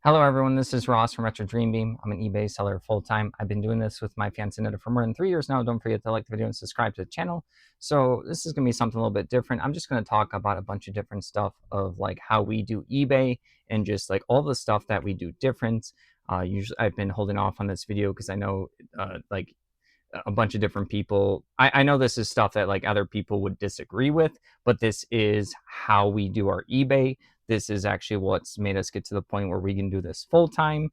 Hello everyone, this is Ross from Retro Dream Beam. I'm an eBay seller full-time. I've been doing this with my fiance Netta for more than 3 years now. Don't forget to like the video and subscribe to the channel. So this is going to be something a little bit different. I'm just going to talk about a bunch of different stuff of like how we do eBay and just like all the stuff that we do different. Usually I've been holding off on this video because I know like a bunch of different people. I know this is stuff that like other people would disagree with, but this is how we do our eBay. This is actually what's made us get to the point where we can do this full time.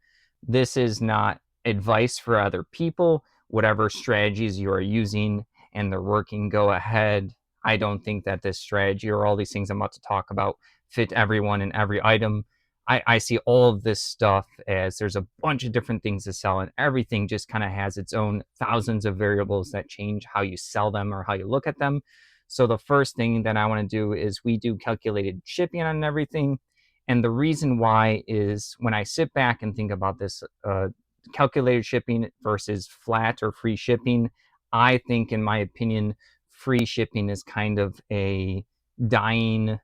This is not advice for other people. Whatever strategies you are using and they're working, go ahead. I don't think that this strategy or all these things I'm about to talk about fit everyone and every item. I see all of this stuff as there's a bunch of different things to sell, and everything just kind of has its own thousands of variables that change how you sell them or how you look at them. So the first thing that I want to do is we do calculated shipping on everything. And the reason why is when I sit back and think about this calculated shipping versus flat or free shipping, I think, in my opinion, free shipping is kind of a dying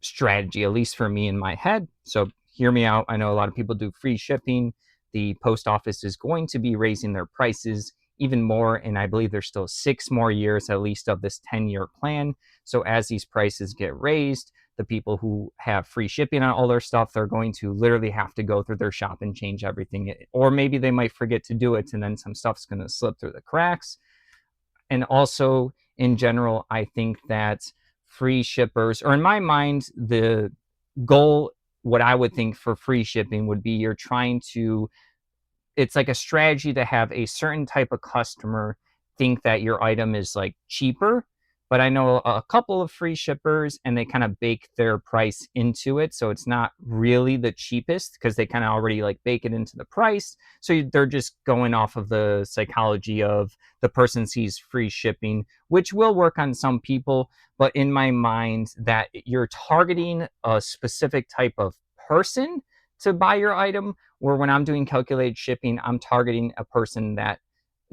strategy, at least for me in my head. So hear me out. I know a lot of people do free shipping. The post office is going to be raising their prices even more, and I believe there's still 6 more years at least of this 10-year plan. So as these prices get raised, the people who have free shipping on all their stuff, they're going to literally have to go through their shop and change everything. Or maybe they might forget to do it, and then some stuff's going to slip through the cracks. And also, in general, I think that free shippers, or in my mind, the goal, what I would think for free shipping would be you're trying to, it's like a strategy to have a certain type of customer think that your item is like cheaper. But I know a couple of free shippers and they kind of bake their price into it. So it's not really the cheapest because they kind of already like bake it into the price. So they're just going off of the psychology of the person sees free shipping, which will work on some people. But in my mind, that you're targeting a specific type of person to buy your item, where when I'm doing calculated shipping, I'm targeting a person that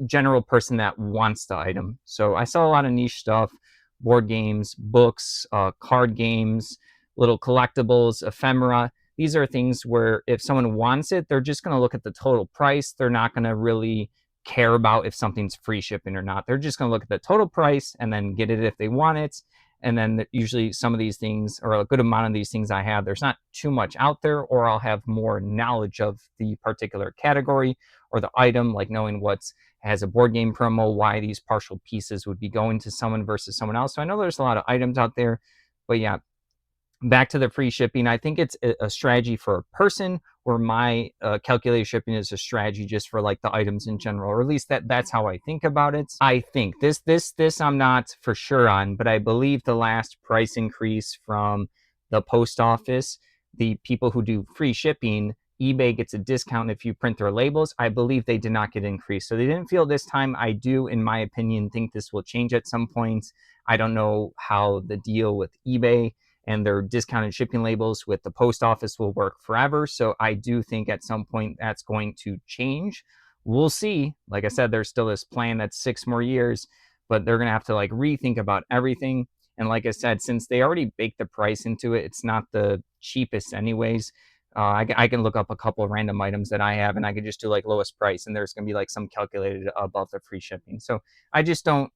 general person that wants the item. So I sell a lot of niche stuff, board games, books, card games, little collectibles, ephemera. These are things where if someone wants it, they're just going to look at the total price. They're not going to really care about if something's free shipping or not. They're just going to look at the total price and then get it if they want it. And then usually some of these things, or a good amount of these things I have, there's not too much out there, or I'll have more knowledge of the particular category or the item, like knowing what's has a board game promo, why these partial pieces would be going to someone versus someone else. So I know there's a lot of items out there, but yeah, back to the free shipping. I think it's a strategy for a person, where my calculated shipping is a strategy just for like the items in general, or at least that's how I think about it. I think this I'm not for sure on, but I believe the last price increase from the post office, the people who do free shipping, eBay gets a discount if you print their labels. I believe they did not get increased. So they didn't feel this time. I do, in my opinion, think this will change at some point. I don't know how the deal with eBay and their discounted shipping labels with the post office will work forever. So I do think at some point that's going to change. We'll see. Like I said, there's still this plan that's 6 more years, but they're going to have to like rethink about everything. And like I said, since they already baked the price into it, it's not the cheapest anyways. I can look up a couple of random items that I have, and I could just do like lowest price, and there's going to be like some calculated above the free shipping. So I just don't,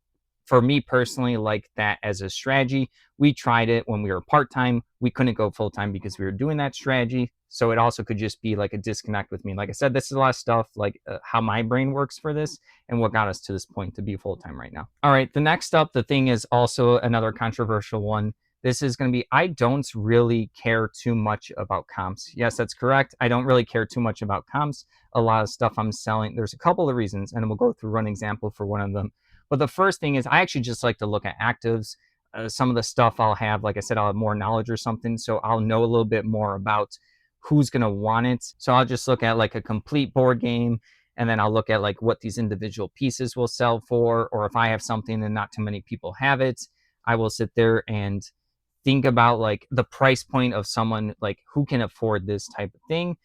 for me personally, like that as a strategy. We tried it when we were part-time. We couldn't go full-time because we were doing that strategy. So it also could just be like a disconnect with me. Like I said, this is a lot of stuff, like how my brain works for this and what got us to this point to be full-time right now. All right, the next up, the thing is also another controversial one. This is going to be, I don't really care too much about comps. Yes, that's correct. I don't really care too much about comps. A lot of stuff I'm selling, there's a couple of reasons, and we'll go through one example for one of them. But the first thing is I actually just like to look at actives. Some of the stuff I'll have, like I said, I'll have more knowledge or something. So I'll know a little bit more about who's going to want it. So I'll just look at like a complete board game, and then I'll look at like what these individual pieces will sell for. Or if I have something and not too many people have it, I will sit there and think about like the price point of someone like who can afford this type of thing.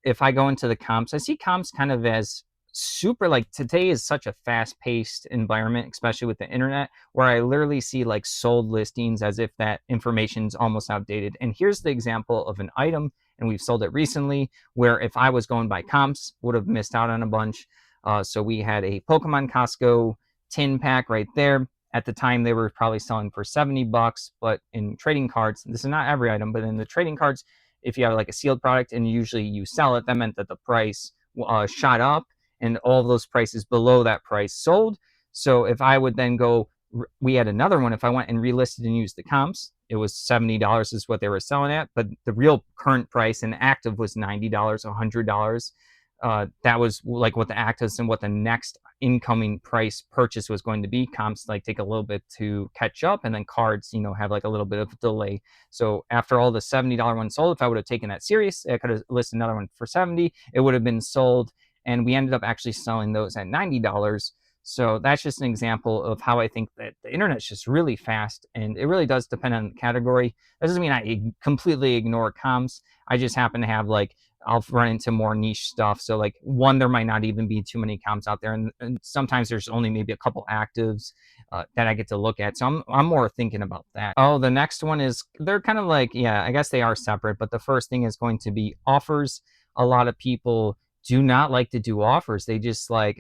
If I go into the comps, I see comps kind of as super, like today is such a fast-paced environment, especially with the internet, where I literally see like sold listings as if that information's almost outdated. And here's the example of an item, and we've sold it recently, where if I was going by comps, would have missed out on a bunch. So we had a Pokemon Costco tin pack right there. At the time, they were probably selling for $70, but in trading cards, this is not every item, but in the trading cards, if you have like a sealed product and usually you sell it, that meant that the price shot up, and all those prices below that price sold. So if I would then go, we had another one. If I went and relisted and used the comps, it was $70 is what they were selling at, but the real current price in active was $90, $100. That was like what the actives and what the next incoming price purchase was going to be. Comps like take a little bit to catch up, and then cards, have like a little bit of a delay. So after all the $70 one sold, if I would have taken that serious, I could have listed another one for 70. It would have been sold, and we ended up actually selling those at $90. So that's just an example of how I think that the internet's just really fast, and it really does depend on the category. That doesn't mean I completely ignore comps. I just happen to have like, I'll run into more niche stuff. So like, one, there might not even be too many comps out there, and sometimes there's only maybe a couple actives that I get to look at. So I'm more thinking about that. Oh, the next one is, they're kind of like, yeah, I guess they are separate, but the first thing is going to be offers. A lot of people do not like to do offers. They just like,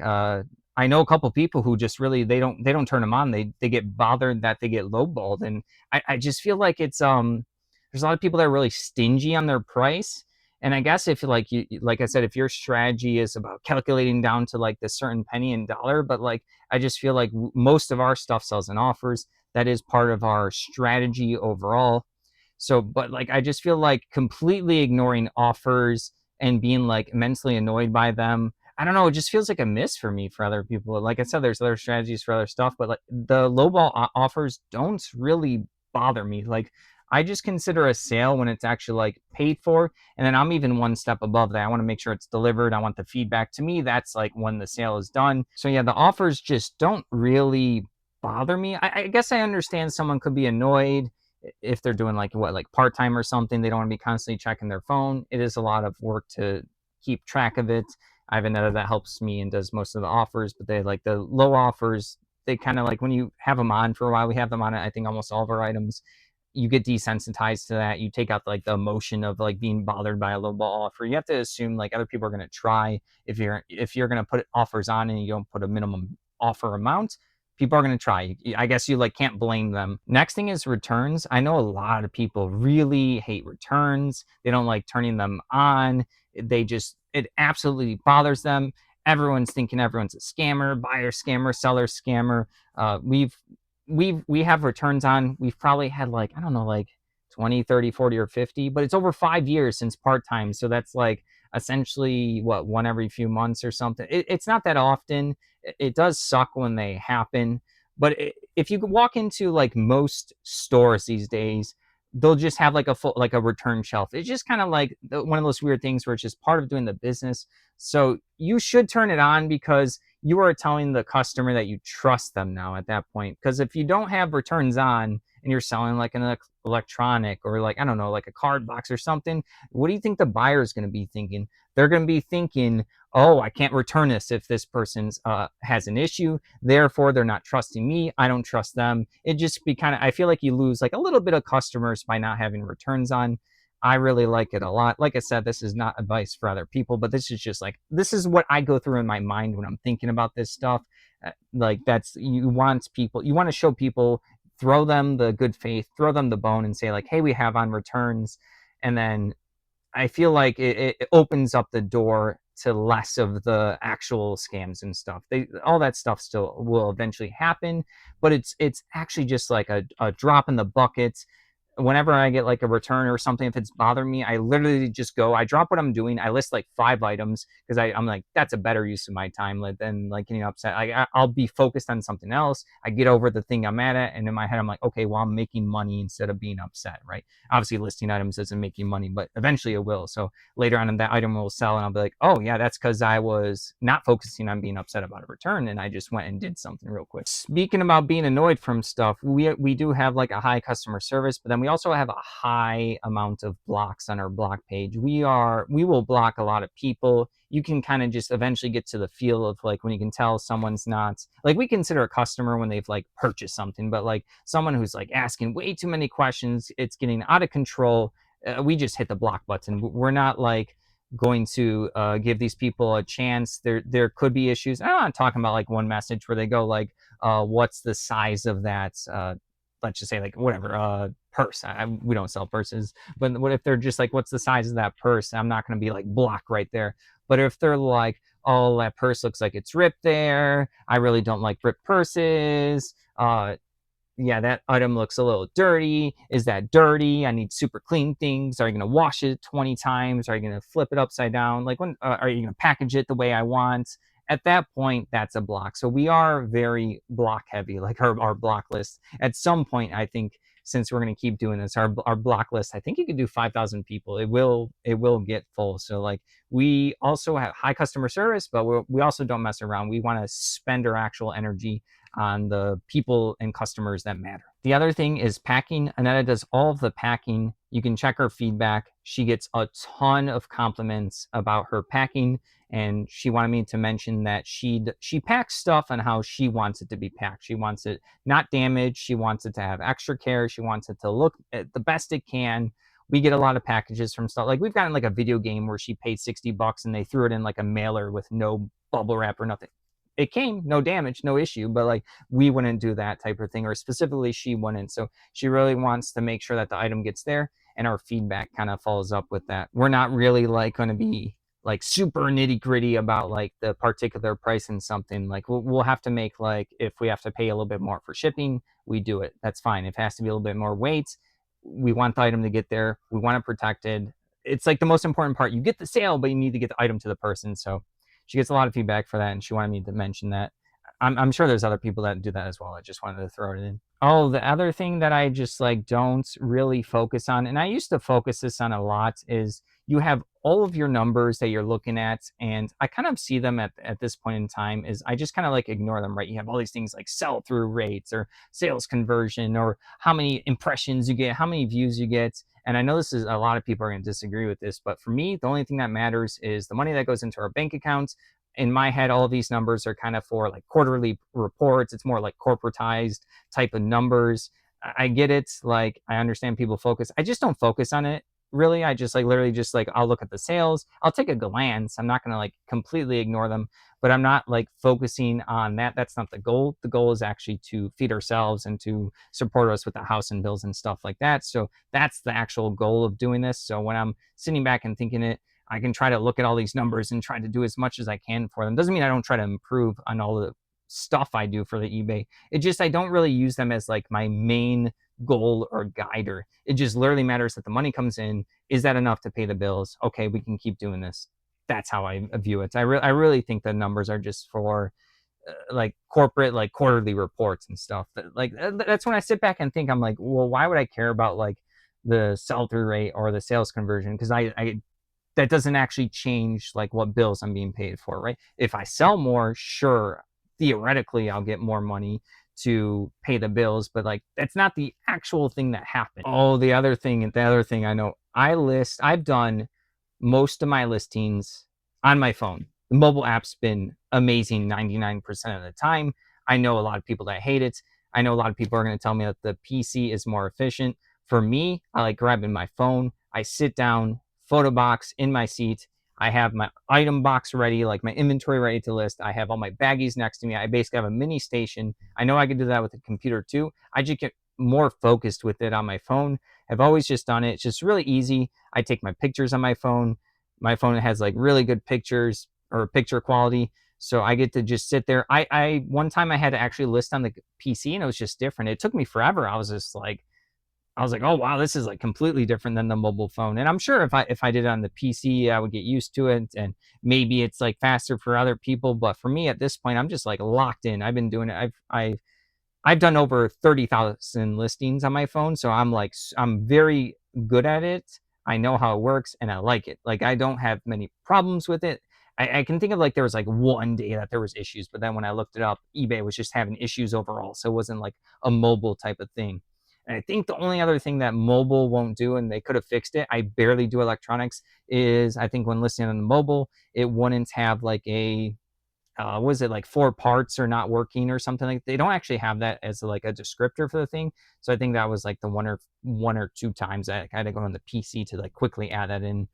I know a couple people who just really, they don't turn them on. They get bothered that they get lowballed, and I just feel like it's there's a lot of people that are really stingy on their price. And I guess if like you, like I said, if your strategy is about calculating down to like the certain penny and dollar, but like I just feel like most of our stuff sells in offers. That is part of our strategy overall. So, but like I just feel like completely ignoring offers and being like mentally annoyed by them, I don't know, it just feels like a miss for me. For other people, like I said, there's other strategies for other stuff, but like the lowball offers don't really bother me. Like, I just consider a sale when it's actually like paid for, and then I'm even one step above that. I want to make sure it's delivered. I want the feedback. To me, that's like when the sale is done. So yeah, the offers just don't really bother me. I guess I understand someone could be annoyed if they're doing like what, like part-time or something. They don't want to be constantly checking their phone. It is a lot of work to keep track of it. I have an editor that helps me and does most of the offers, but they like the low offers. They kind of like, when you have them on for a while, we have them on, I think, almost all of our items. You get desensitized to that. You take out like the emotion of like being bothered by a low ball offer. You have to assume like other people are going to try. If you're going to put offers on and you don't put a minimum offer amount, people are going to try. I guess you like can't blame them. Next thing is returns. I know a lot of people really hate returns. They don't like turning them on. It absolutely bothers them. Everyone's thinking everyone's a scammer, buyer scammer, seller scammer. We have returns on. We've probably had like, I don't know, like 20, 30, 40, or 50, but it's over 5 years since part-time. So that's like essentially what, one every few months or something. It's not that often. It does suck when they happen, but if you walk into like most stores these days, they'll just have like a full, like a return shelf. It's just kind of like one of those weird things where it's just part of doing the business. So you should turn it on, because you are telling the customer that you trust them now at that point. Because if you don't have returns on and you're selling like an electronic, or like, I don't know, like a card box or something, what do you think the buyer is going to be thinking? They're going to be thinking, oh, I can't return this if this person's has an issue. Therefore, they're not trusting me. I don't trust them. It just be kind of, I feel like you lose like a little bit of customers by not having returns on. I really like it a lot. Like I said, this is not advice for other people, but this is just like, this is what I go through in my mind when I'm thinking about this stuff. Like, that's, you want to show people, throw them the good faith, throw them the bone, and say like, hey, we have on returns. And then I feel like it opens up the door to less of the actual scams and stuff. All that stuff still will eventually happen, but it's actually just like a drop in the bucket. Whenever I get like a return or something, if it's bothering me, I literally just go, I drop what I'm doing. I list like 5 items, because I'm like, that's a better use of my time than like getting upset. I'll be focused on something else. I get over the thing I'm mad at, and in my head, I'm like, okay, well, I'm making money instead of being upset, right? Obviously, listing items isn't making money, but eventually it will. So later on, that item will sell, and I'll be like, oh yeah, that's because I was not focusing on being upset about a return, and I just went and did something real quick. Speaking about being annoyed from stuff, we do have like a high customer service, but then we also have a high amount of blocks on our block page. We will block a lot of people. You can kind of just eventually get to the feel of like when you can tell someone's not, like, we consider a customer when they've like purchased something, but like someone who's like asking way too many questions, it's getting out of control. we just hit the block button. We're not like going to give these people a chance. There could be issues. I'm not talking about like one message where they go like, what's the size of that, let's just say like whatever, purse. We don't sell purses, but what if they're just like, what's the size of that purse? I'm not going to be like block right there. But if they're like, oh, that purse looks like it's ripped there, I really don't like ripped purses, yeah, that item looks a little dirty. Is that dirty? I need super clean things. Are you going to wash it 20 times? Are you going to flip it upside down? Like, when are you going to package it the way I want? At that point, that's a block. So we are very block heavy, like our block list. At some point, I think, since we're going to keep doing this, our block list, I think you could do 5,000 people. It will get full. So like, we also have high customer service, but we also don't mess around. We want to spend our actual energy on the people and customers that matter. The other thing is packing. Aneta does all of the packing. You can check her feedback. She gets a ton of compliments about her packing, and she wanted me to mention that she packs stuff on how she wants it to be packed. She wants it not damaged. She wants it to have extra care. She wants it to look at the best it can. We get a lot of packages from stuff like, we've gotten like a video game where she paid $60 and they threw it in like a mailer with no bubble wrap or nothing. It came, no damage, no issue, but like, we wouldn't do that type of thing, or specifically she wouldn't. So she really wants to make sure that the item gets there, and our feedback kind of follows up with that. We're not really like going to be like super nitty gritty about like the particular price in something. Like, we'll have to make, like, if we have to pay a little bit more for shipping, we do it. That's fine. If it has to be a little bit more weight, we want the item to get there. We want it protected. It's like the most important part. You get the sale, but you need to get the item to the person. So she gets a lot of feedback for that, and she wanted me to mention that. I'm sure there's other people that do that as well. I just wanted to throw it in. Oh, the other thing that I just like don't really focus on, and I used to focus this on a lot, is you have all of your numbers that you're looking at, and I kind of see them at this point in time is I just kind of like ignore them, right? You have all these things like sell-through rates or sales conversion or how many impressions you get, how many views you get. And I know this is, a lot of people are going to disagree with this, but for me, the only thing that matters is the money that goes into our bank accounts. In my head, all of these numbers are kind of for like quarterly reports. It's more like corporatized type of numbers. I get it. Like, I understand people focus. I just don't focus on it really. I just like literally just like, I'll look at the sales. I'll take a glance. I'm not going to like completely ignore them, but I'm not like focusing on that. That's not the goal. The goal is actually to feed ourselves and to support us with the house and bills and stuff like that. So that's the actual goal of doing this. So when I'm sitting back and thinking it, I can try to look at all these numbers and try to do as much as I can for them. Doesn't mean I don't try to improve on all the stuff I do for the eBay. It just, I don't really use them as like my main goal or guider. It just literally matters that the money comes in. Is that enough to pay the bills? Okay, we can keep doing this. That's how I view it. I really think the numbers are just for like corporate, like quarterly reports and stuff. Like, that's when I sit back and think, I'm like, well, why would I care about like the sell-through rate or the sales conversion? Because I that doesn't actually change like what bills I'm being paid for, right? If I sell more, sure, theoretically I'll get more money to pay the bills, but like, that's not the actual thing that happened. Oh, the other thing I know, I've done most of my listings on my phone. The mobile app's been amazing 99% of the time. I know a lot of people that hate it. I know a lot of people are going to tell me that the PC is more efficient. For me, I like grabbing my phone. I sit down, photo box in my seat. I have my item box ready, like my inventory ready to list. I have all my baggies next to me. I basically have a mini station. I know I could do that with a computer too. I just get more focused with it on my phone. I've always just done it. It's just really easy. I take my pictures on my phone. My phone has like really good pictures or picture quality. So I get to just sit there. I one time I had to actually list on the PC, and it was just different. It took me forever. I was like, oh wow, this is like completely different than the mobile phone. And I'm sure if I did it on the PC, I would get used to it, and maybe it's like faster for other people. But for me at this point, I'm just like locked in. I've been doing it. I've done over 30,000 listings on my phone, so I'm very good at it. I know how it works, and I like it. Like, I don't have many problems with it. I can think of like, there was like one day that there was issues, but then when I looked it up, eBay was just having issues overall, so it wasn't like a mobile type of thing. And I think the only other thing that mobile won't do, and they could have fixed it, I barely do electronics, is I think when listing on the mobile, it wouldn't have like a was it like 4 parts are not working or something? Like they don't actually have that as like a descriptor for the thing. So I think that was like the one or two times I had to go on the PC to like quickly add that in.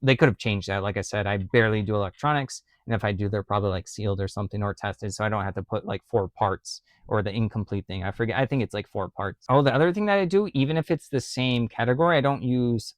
They could have changed that. Like I said, I barely do electronics, and if I do, they're probably like sealed or something or tested, so I don't have to put like 4 parts or the incomplete thing. I forget. I think it's like 4 parts. Oh, the other thing that I do, even if it's the same category,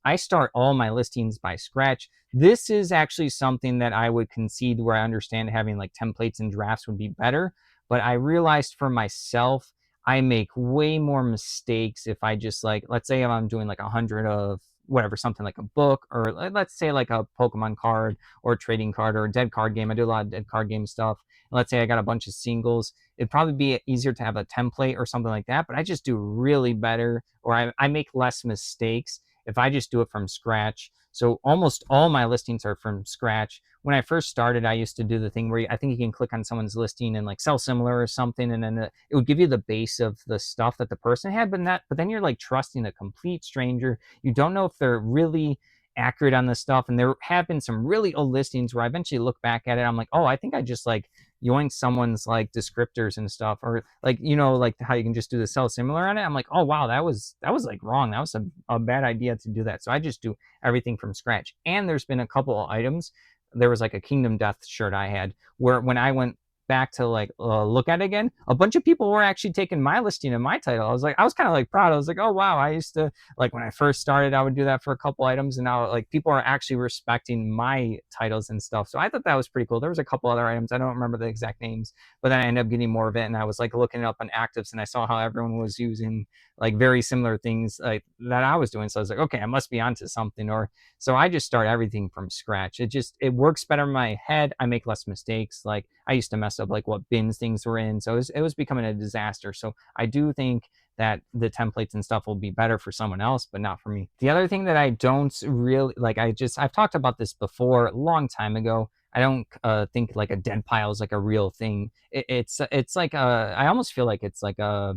I start all my listings by scratch. This is actually something that I would concede where I understand having like templates and drafts would be better. But I realized for myself, I make way more mistakes if I just like, let's say if I'm doing like 100 of whatever, something like a book, or let's say like a Pokemon card or a trading card or a dead card game. I do a lot of dead card game stuff. And let's say I got a bunch of singles. It'd probably be easier to have a template or something like that, but I just do really better, or I make less mistakes if I just do it from scratch. So almost all my listings are from scratch. When I first started, I used to do the thing where I think you can click on someone's listing and like sell similar or something, and then it would give you the base of the stuff that the person had, but then you're like trusting a complete stranger. You don't know if they're really accurate on this stuff. And there have been some really old listings where I eventually look back at it. I'm like, oh, I think I just like yoink someone's like descriptors and stuff, or like, like how you can just do the sell similar on it. I'm like, oh wow, that was like wrong. That was a bad idea to do that. So I just do everything from scratch. And there's been a couple of items. There was like a Kingdom Death shirt I had where when I went back to like look at it again, a bunch of people were actually taking my listing and my title. I was kind of like proud. I was like, oh wow, I used to, like when I first started, I would do that for a couple items, and now like people are actually respecting my titles and stuff. So I thought that was pretty cool. There was a couple other items, I don't remember the exact names, but then I ended up getting more of it, and I was like looking it up on actives, and I saw how everyone was using like very similar things like that I was doing. So I was like, okay, I must be onto something. Or so I just start everything from scratch. It works better in my head. I make less mistakes. Like I used to mess up like what bins things were in, so it was becoming a disaster. So I do think that the templates and stuff will be better for someone else, but not for me. The other thing that I don't really like, I've talked about this before a long time ago. I don't think like a dead pile is like a real thing. It's like I almost feel like it's like a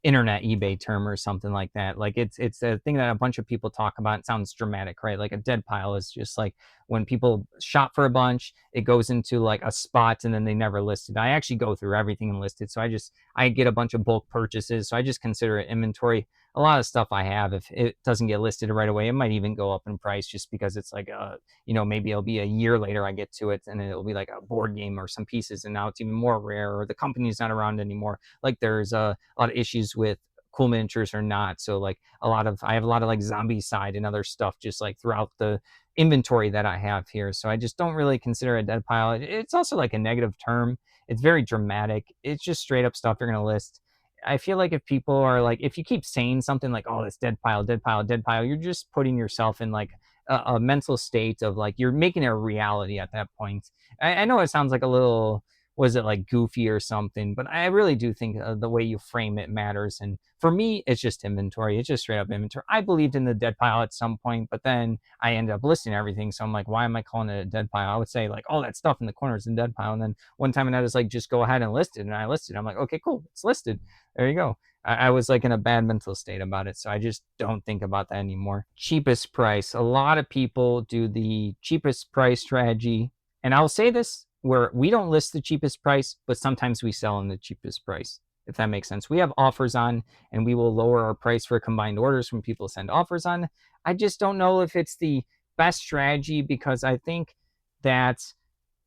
internet eBay term or something like that. Like it's a thing that a bunch of people talk about. It sounds dramatic, right? Like a dead pile is just like when people shop for a bunch, it goes into like a spot and then they never list it. I actually go through everything and list it. So I get a bunch of bulk purchases. So I just consider it inventory. A lot of stuff I have, if it doesn't get listed right away, it might even go up in price just because it's like maybe it'll be a year later I get to it and it'll be like a board game or some pieces, and now it's even more rare, or the company's not around anymore. Like there's a lot of issues with cool miniatures or not. So like I have a lot of like zombie side and other stuff just like throughout the inventory that I have here. So I just don't really consider a dead pile. It's also like a negative term. It's very dramatic. It's just straight up stuff you're going to list. I feel like if people are like, if you keep saying something like, oh, it's dead pile, dead pile, dead pile, you're just putting yourself in like a mental state of like, you're making it a reality at that point. I know it sounds like a little, was it like goofy or something, but I really do think the way you frame it matters. And for me, it's just inventory. It's just straight up inventory. I believed in the dead pile at some point, but then I ended up listing everything. So I'm like, why am I calling it a dead pile? I would say like, oh, that stuff in the corner is a dead pile. And then one time, and I was like, just go ahead and list it. And I listed. I'm like, okay, cool, it's listed. There you go. I was like in a bad mental state about it. So I just don't think about that anymore. Cheapest price. A lot of people do the cheapest price strategy. And I'll say this, where we don't list the cheapest price, but sometimes we sell in the cheapest price, if that makes sense. We have offers on, and we will lower our price for combined orders when people send offers on. I just don't know if it's the best strategy, because I think that,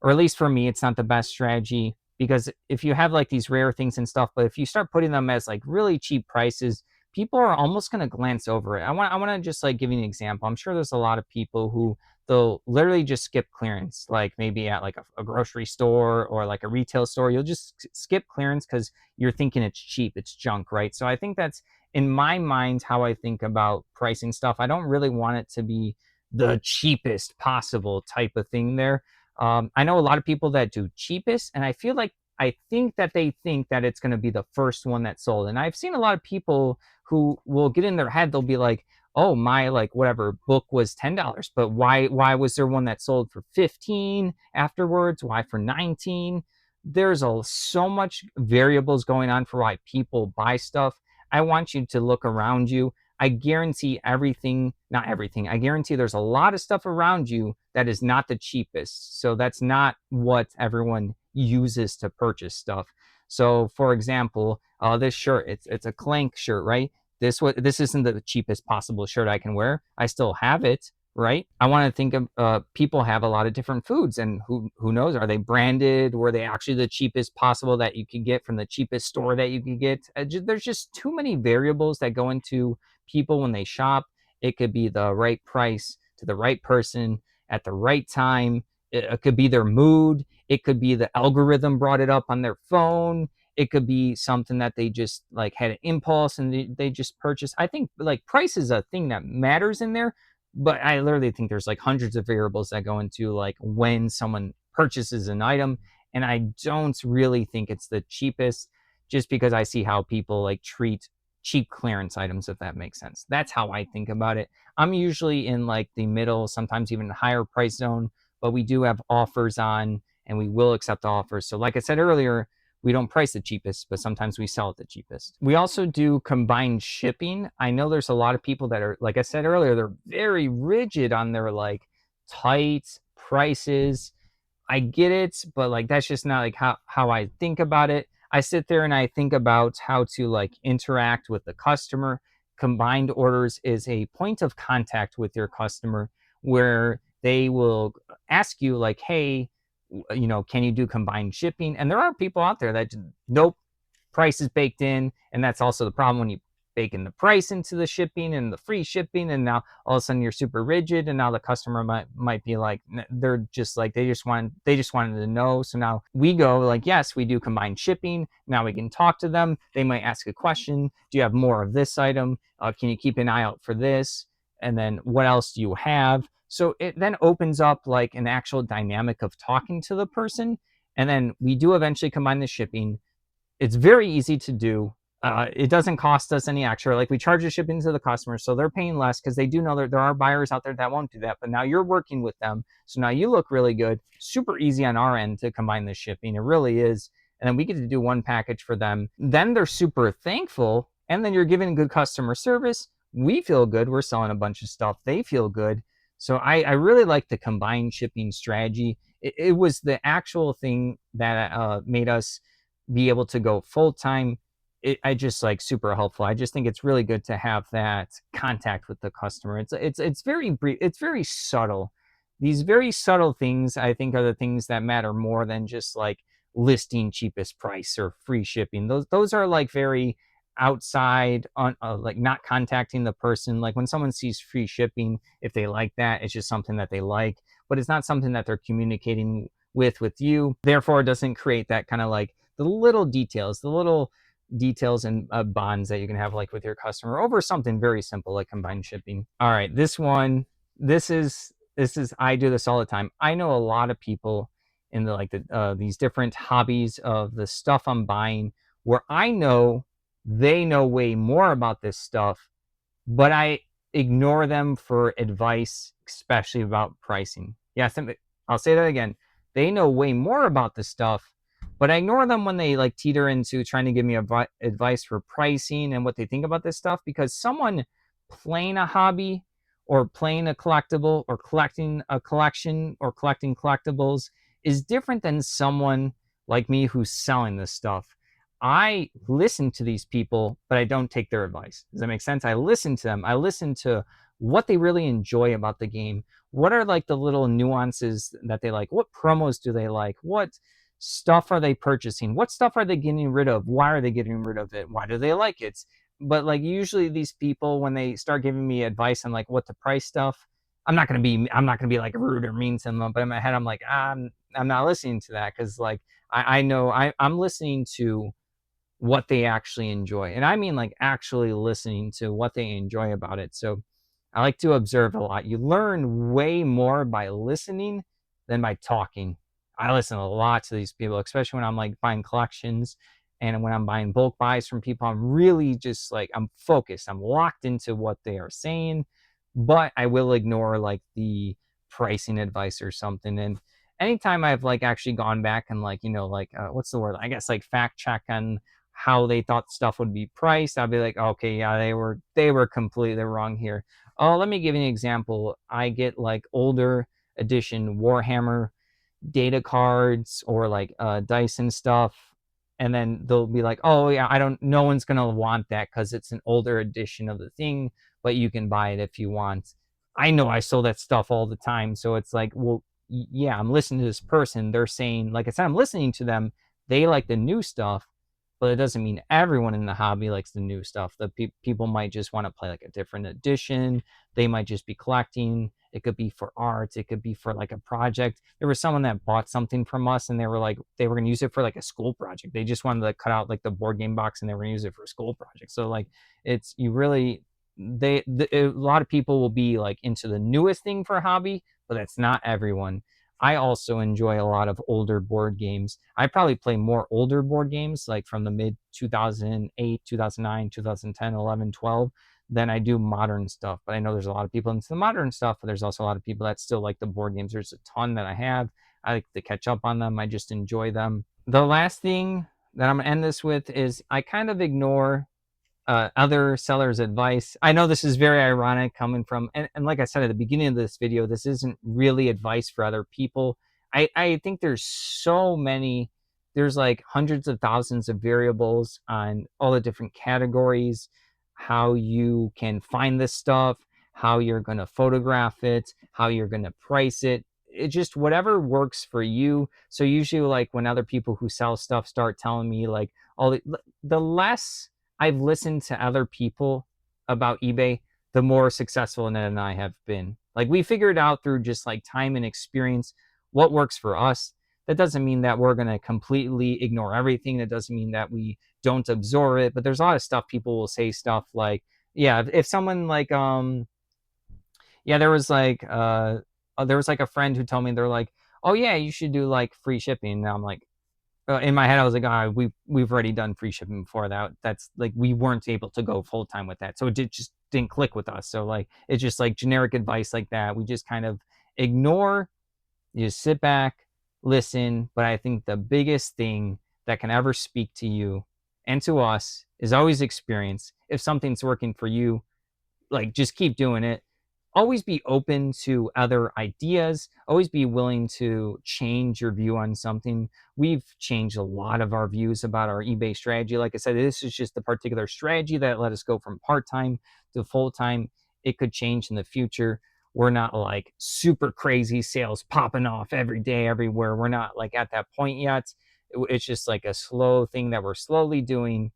or at least for me, it's not the best strategy, because if you have like these rare things and stuff, but if you start putting them as like really cheap prices, people are almost going to glance over it. I want to just like give you an example. I'm sure there's a lot of people who they'll literally just skip clearance, like maybe at like a grocery store or like a retail store. You'll just skip clearance because you're thinking it's cheap, it's junk, right? So I think that's, in my mind, how I think about pricing stuff. I don't really want it to be the cheapest possible type of thing there. I know a lot of people that do cheapest, and I think that they think that it's going to be the first one that sold. And I've seen a lot of people who will get in their head, they'll be like, oh, my like whatever book was $10, but why was there one that sold for 15 afterwards? Why for 19? There's so much variables going on for why people buy stuff. I want you to look around you. I guarantee everything, not everything, I guarantee there's a lot of stuff around you that is not the cheapest. So that's not what everyone uses to purchase stuff. So for example, this shirt, it's a Clank shirt, right? This isn't the cheapest possible shirt I can wear. I still have it, right? I want to think of people have a lot of different foods, and who knows, are they branded? Were they actually the cheapest possible that you could get from the cheapest store that you could get? There's just too many variables that go into people when they shop. It could be the right price to the right person at the right time. It could be their mood. It could be the algorithm brought it up on their phone. It could be something that they just like had an impulse and they just purchased. I think like price is a thing that matters in there, but I literally think there's like hundreds of variables that go into like when someone purchases an item. And I don't really think it's the cheapest, just because I see how people like treat cheap clearance items, if that makes sense. That's how I think about it. I'm usually in like the middle, sometimes even higher price zone, but we do have offers on and we will accept offers. So like I said earlier, we don't price the cheapest, but sometimes we sell at the cheapest. We also do combined shipping. I know there's a lot of people that are, like I said earlier, they're very rigid on their like tight prices. I get it, but like that's just not like how I think about it. I sit there and I think about how to like interact with the customer. Combined orders is a point of contact with your customer where they will ask you like, hey, can you do combined shipping? And there are people out there that nope, price is baked in. And that's also the problem when you bake in the price into the shipping and the free shipping, and now all of a sudden you're super rigid, and now the customer might be like, they're just like, they just wanted to know. So now we go like, yes, we do combined shipping. Now we can talk to them. They might ask a question. Do you have more of this item? Can you keep an eye out for this? And then what else do you have? So it then opens up like an actual dynamic of talking to the person. And then we do eventually combine the shipping. It's very easy to do. It doesn't cost us any extra. Like we charge the shipping to the customer, so they're paying less because they do know that there are buyers out there that won't do that. But now you're working with them, so now you look really good. Super easy on our end to combine the shipping. It really is. And then we get to do one package for them. Then they're super thankful, and then you're giving good customer service. We feel good. We're selling a bunch of stuff. They feel good. So I really like the combined shipping strategy. It was the actual thing that made us be able to go full time. I just like super helpful. I just think it's really good to have that contact with the customer. It's very brief. It's very subtle. These very subtle things I think are the things that matter more than just like listing cheapest price or free shipping. Those are like very outside on like not contacting the person. Like when someone sees free shipping, if they like that, it's just something that they like, but it's not something that they're communicating with you. Therefore, it doesn't create that kind of like the little details and bonds that you can have like with your customer over something very simple like combined shipping. All right, this one, this is I do this all the time. I know a lot of people in these different hobbies of the stuff I'm buying, where I know they know way more about this stuff, but I ignore them for advice, especially about pricing. Yes, I'll say that again. They know way more about this stuff, but I ignore them when they like teeter into trying to give me advice for pricing and what they think about this stuff, because someone playing a hobby or playing a collectible or collecting a collection or collecting collectibles is different than someone like me who's selling this stuff. I listen to these people, but I don't take their advice. Does that make sense? I listen to them. I listen to what they really enjoy about the game. What are like the little nuances that they like? What promos do they like? What stuff are they purchasing? What stuff are they getting rid of? Why are they getting rid of it? Why do they like it? But like usually these people, when they start giving me advice on like what to price stuff, I'm not gonna be like rude or mean to them. But in my head, I'm like, I'm not listening to that, because like I know I'm listening to what they actually enjoy. And I mean like actually listening to what they enjoy about it. So I like to observe a lot. You learn way more by listening than by talking. I listen a lot to these people, especially when I'm like buying collections and when I'm buying bulk buys from people. I'm really just like, I'm focused. I'm locked into what they are saying, but I will ignore like the pricing advice or something. And anytime I've like actually gone back and like, what's the word? I guess like fact check on how they thought stuff would be priced, I'd be like, okay, yeah, they were completely wrong here. Oh, let me give you an example. I get like older edition Warhammer data cards or like dice and stuff, and then they'll be like, oh yeah, I don't, no one's gonna want that because it's an older edition of the thing, but you can buy it if you want. I know I sell that stuff all the time, so it's like, well, yeah, I'm listening to this person, they're saying, like I said, I'm listening to them, they like the new stuff, but it doesn't mean everyone in the hobby likes the new stuff. The people might just want to play like a different edition. They might just be collecting. It could be for art. It could be for like a project. There was someone that bought something from us, and they were like, they were going to use it for like a school project. They just wanted to cut out like the board game box, and they were going to use it for a school project. So like, it's, you really, a lot of people will be like into the newest thing for a hobby, but that's not everyone. I also enjoy a lot of older board games. I probably play more older board games, like from the mid 2008, 2009, 2010, 11, 12, than I do modern stuff. But I know there's a lot of people into the modern stuff, but there's also a lot of people that still like the board games. There's a ton that I have. I like to catch up on them. I just enjoy them. The last thing that I'm going to end this with is I kind of ignore other sellers' advice. I know this is very ironic coming from, and like I said at the beginning of this video, this isn't really advice for other people. I think there's so many, there's like hundreds of thousands of variables on all the different categories, how you can find this stuff, how you're going to photograph it, how you're going to price it. It just, whatever works for you. So usually like when other people who sell stuff start telling me like all the less I've listened to other people about eBay, the more successful Ned and I have been. Like, we figured out through just like time and experience what works for us. That doesn't mean that we're going to completely ignore everything. That doesn't mean that we don't absorb it. But there's a lot of stuff people will say stuff like, yeah, if someone like, yeah, there was like a friend who told me, they're like, oh yeah, you should do like free shipping. And I'm like, in my head, I was like, oh, we've already done free shipping before that. That's like, we weren't able to go full time with that, so just didn't click with us. So like, it's just like generic advice like that. We just kind of ignore. You just sit back, listen. But I think the biggest thing that can ever speak to you and to us is always experience. If something's working for you, like, just keep doing it. Always be open to other ideas. Always be willing to change your view on something. We've changed a lot of our views about our eBay strategy. Like I said, this is just the particular strategy that let us go from part-time to full-time. It could change in the future. We're not like super crazy sales popping off every day everywhere. We're not like at that point yet. It's just like a slow thing that we're slowly doing,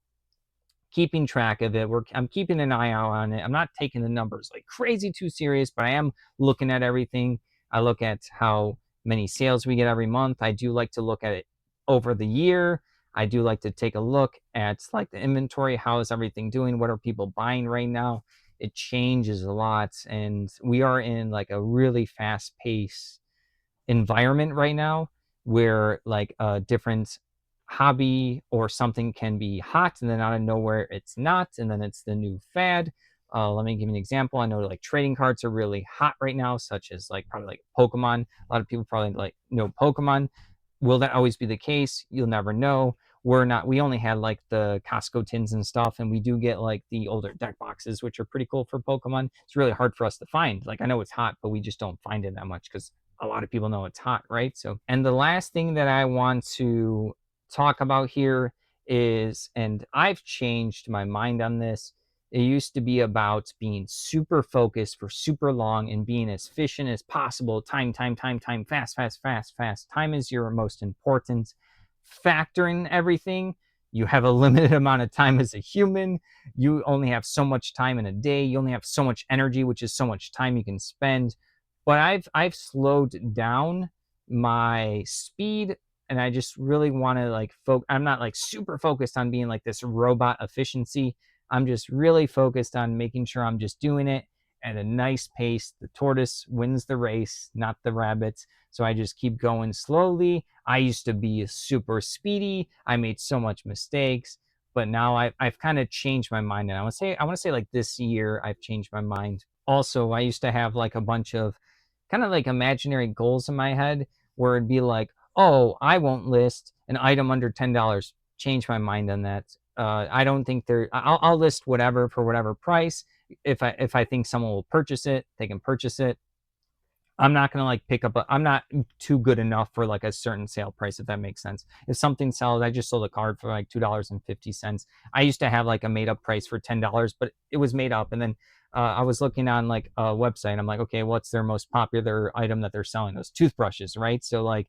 keeping track of it. I'm keeping an eye out on it. I'm not taking the numbers like crazy too serious, but I am looking at everything. I look at how many sales we get every month. I do like to look at it over the year. I do like to take a look at like the inventory. How is everything doing? What are people buying right now? It changes a lot, and we are in like a really fast pace environment right now where like a different hobby or something can be hot and then out of nowhere it's not, and then it's the new fad. Let me give you an example. I know like trading cards are really hot right now, such as like probably like Pokemon. A lot of people probably like know Pokemon. Will that always be the case? You'll never know. We only had like the Costco tins and stuff, and we do get like the older deck boxes, which are pretty cool for Pokemon. It's really hard for us to find. Like, I know it's hot, but we just don't find it that much because a lot of people know it's hot, right? So, and the last thing that I want to talk about here is, and I've changed my mind on this. It used to be about being super focused for super long and being as efficient as possible. Time, fast, fast, fast, fast. Time is your most important factor in everything. You have a limited amount of time as a human. You only have so much time in a day. You only have so much energy, which is so much time you can spend. But I've slowed down my speed, and I just really want to like I'm not like super focused on being like this robot efficiency. I'm just really focused on making sure I'm just doing it at a nice pace. The tortoise wins the race, not the rabbit. So I just keep going slowly. I used to be super speedy. I made so much mistakes, but now I've kind of changed my mind. And I want to say like this year I've changed my mind. Also, I used to have like a bunch of kind of like imaginary goals in my head where it'd be like, oh, I won't list an item under $10. Change my mind on that. I don't think I'll list whatever for whatever price. If I think someone will purchase it, they can purchase it. I'm not gonna like pick up. I'm not too good enough for like a certain sale price, if that makes sense. If something sells, I just sold a card for like $2.50. I used to have like a made up price for $10, but it was made up. And then I was looking on like a website. I'm like, okay, what's their most popular item that they're selling? Those toothbrushes, right? So like,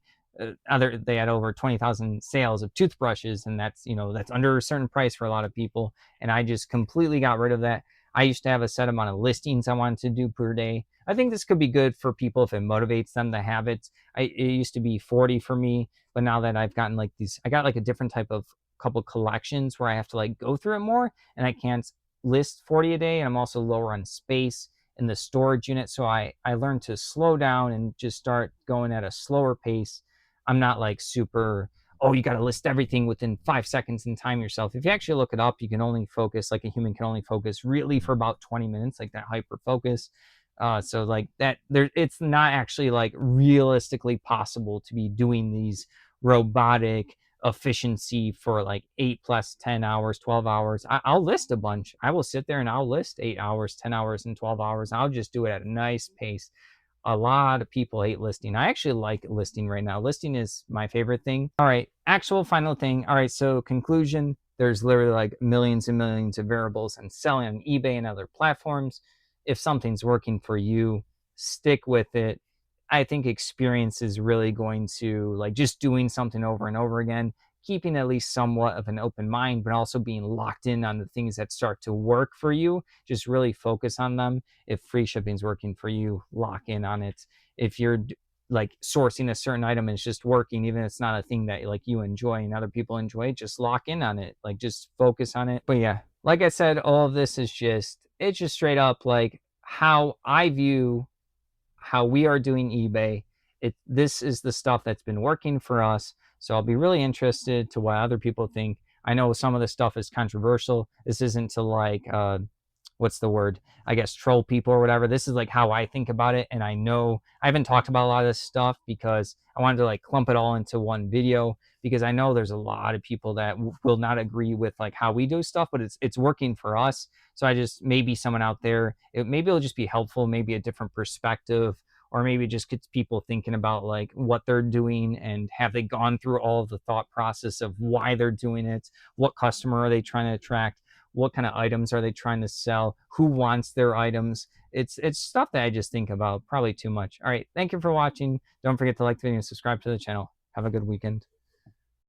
other they had over 20,000 sales of toothbrushes, and that's under a certain price for a lot of people. And I just completely got rid of that. I used to have a set amount of listings I wanted to do per day. I think this could be good for people if it motivates them to have it. It used to be 40 for me, but now that I've gotten like these, I got like a different type of couple collections where I have to like go through it more, and I can't list 40 a day. And I'm also lower on space in the storage unit. So I learned to slow down and just start going at a slower pace. I'm not like super, oh, you got to list everything within 5 seconds and time yourself. If you actually look it up, you can only focus, like a human can only focus really for about 20 minutes, like that hyper focus. So like that, there, it's not actually like realistically possible to be doing these robotic efficiency for like 8 plus 10 hours, 12 hours. I'll list a bunch. I will sit there and I'll list 8 hours, 10 hours, and 12 hours. I'll just do it at a nice pace. A lot of people hate listing. I actually like listing right now. Listing is my favorite thing. All right, actual final thing. All right, so conclusion, there's literally like millions and millions of variables and selling on eBay and other platforms. If something's working for you, stick with it. I think experience is really going to, like, just doing something over and over again, keeping at least somewhat of an open mind, but also being locked in on the things that start to work for you. Just really focus on them. If free shipping is working for you, lock in on it. If you're like sourcing a certain item and it's just working, even if it's not a thing that like you enjoy and other people enjoy, just lock in on it. Like, just focus on it. But yeah, like I said, all of this is just, it's just straight up like how I view how we are doing eBay. This is the stuff that's been working for us. So I'll be really interested to what other people think. I know some of this stuff is controversial. This isn't to like what's the word? I guess troll people or whatever. This is like how I think about it. And I know I haven't talked about a lot of this stuff because I wanted to like clump it all into one video, because I know there's a lot of people that will not agree with like how we do stuff, but it's working for us. So I just, maybe someone out there, maybe it'll just be helpful, maybe a different perspective, or maybe it just gets people thinking about like what they're doing and have they gone through all of the thought process of why they're doing it, what customer are they trying to attract, what kind of items are they trying to sell, who wants their items. It's stuff that I just think about probably too much. All right, thank you for watching. Don't forget to like the video and subscribe to the channel. Have a good weekend.